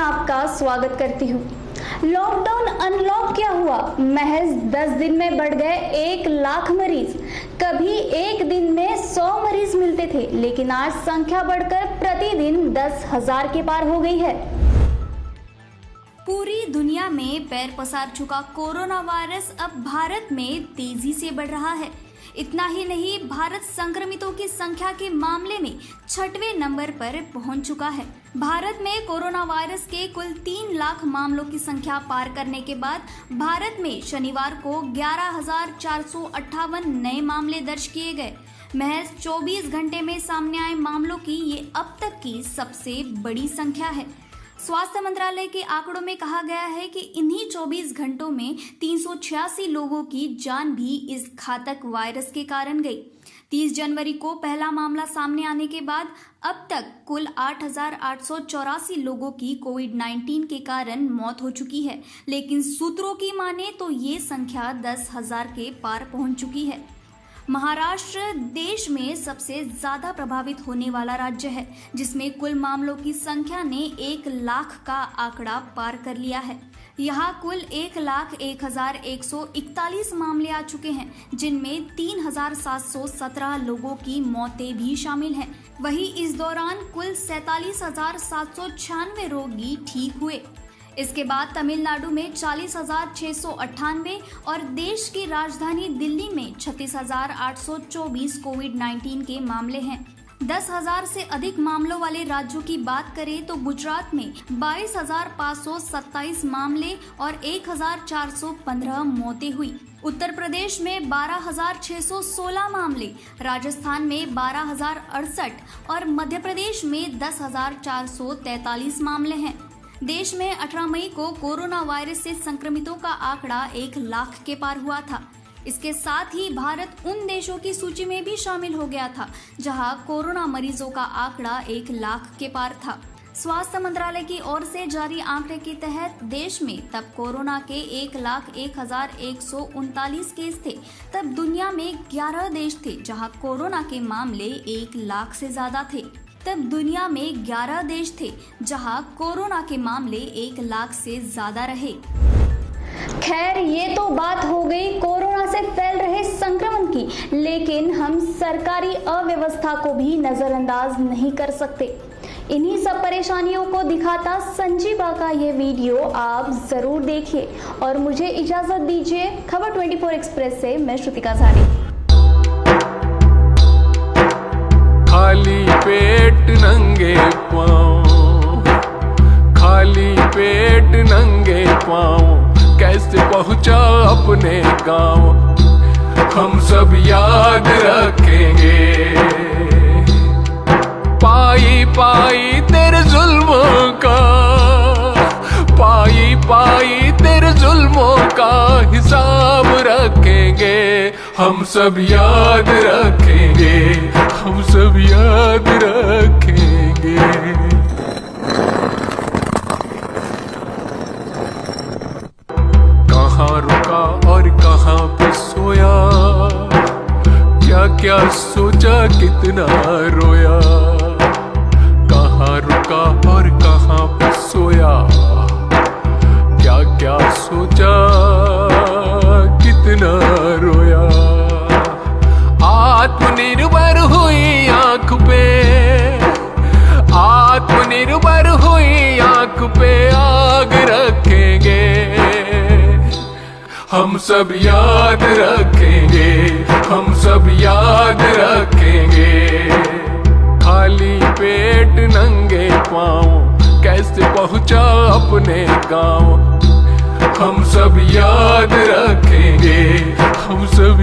आपका स्वागत करती हूँ। लॉकडाउन अनलॉक क्या हुआ? महज 10 दिन में बढ़ गए 1 लाख मरीज। कभी एक दिन में 100 मरीज मिलते थे, लेकिन आज संख्या बढ़कर प्रतिदिन 10,000 के पार हो गई है। पूरी दुनिया में पैर पसार चुका कोरोना वायरस अब भारत में तेजी से बढ़ रहा है। इतना ही नहीं, भारत संक्रमितों की संख्या के मामले में 6वें नंबर पर पहुंच चुका है। भारत में कोरोना वायरस के कुल 3 लाख मामलों की संख्या पार करने के बाद भारत में शनिवार को 11,458 नए मामले दर्ज किए गए। महज 24 घंटे में सामने आए मामलों की ये अब तक की सबसे बड़ी संख्या है। स्वास्थ्य मंत्रालय के आंकड़ों में कहा गया है कि इन्हीं 24 घंटों में 386 लोगों की जान भी इस घातक वायरस के कारण गई। 30 जनवरी को पहला मामला सामने आने के बाद अब तक कुल 8,884 लोगों की कोविड-19 के कारण मौत हो चुकी है, लेकिन सूत्रों की माने तो ये संख्या 10,000 के पार पहुंच चुकी है। महाराष्ट्र देश में सबसे ज्यादा प्रभावित होने वाला राज्य है, जिसमें कुल मामलों की संख्या ने 1 लाख का आंकड़ा पार कर लिया है। यहाँ कुल 1,01,141 मामले आ चुके हैं, जिनमें 3,717 लोगों की मौतें भी शामिल हैं। वहीं इस दौरान कुल 47,796 रोगी ठीक हुए। इसके बाद तमिलनाडु में 40,698 और देश की राजधानी दिल्ली में 36,824 कोविड-19 के मामले हैं। 10,000 से अधिक मामलों वाले राज्यों की बात करें तो गुजरात में 22,527 मामले और 1,415 मौतें हुई। उत्तर प्रदेश में 12,616 मामले, राजस्थान में 12,068 और मध्य प्रदेश में 10,443 मामले हैं। देश में 18 मई को कोरोना वायरस से संक्रमितों का आंकड़ा 1 लाख के पार हुआ था। इसके साथ ही भारत उन देशों की सूची में भी शामिल हो गया था जहां कोरोना मरीजों का आंकड़ा 1 लाख के पार था। स्वास्थ्य मंत्रालय की ओर से जारी आंकड़े के तहत देश में तब कोरोना के 1,01,139 केस थे। तब दुनिया में 11 देश थे जहां कोरोना के मामले 1 लाख से ज्यादा थे। तब दुनिया में 11 देश थे जहां कोरोना के मामले 1 लाख से ज्यादा रहे। खैर, ये तो बात हो गई कोरोना से फैल रहे संक्रमण की, लेकिन हम सरकारी अव्यवस्था को भी नजरअंदाज नहीं कर सकते। इन्हीं सब परेशानियों को दिखाता संजीवा का ये वीडियो आप जरूर देखिए और मुझे इजाजत दीजिए। खबर 24 एक्सप्रेस से मैं श्रुतिका झाड़ी। खाली पेट नंगे पाँव, खाली पेट नंगे पाँव, कैसे पहुँचा अपने गाँव, हम सब याद रखेंगे। पाई पाई तेरे जुल्मों का, पाई पाई तेरे जुल्मों का हिसाब रखेंगे। हम सब याद रखेंगे, हम सब याद रखेंगे। कहाँ रुका और कहाँ पे सोया, क्या क्या सोचा कितना रोया। कहाँ रुका और कहाँ पे सोया, क्या क्या सोचा कितना रोया। आत्मनिर्भर हुई आंख पे, आत्मनिर्भर हुई आंख पे आग रखेंगे। हम सब याद रखेंगे, हम सब याद रखेंगे। खाली पेट नंगे पाँव, कैसे पहुँचा अपने गाँव, हम सब याद रखेंगे, हम सब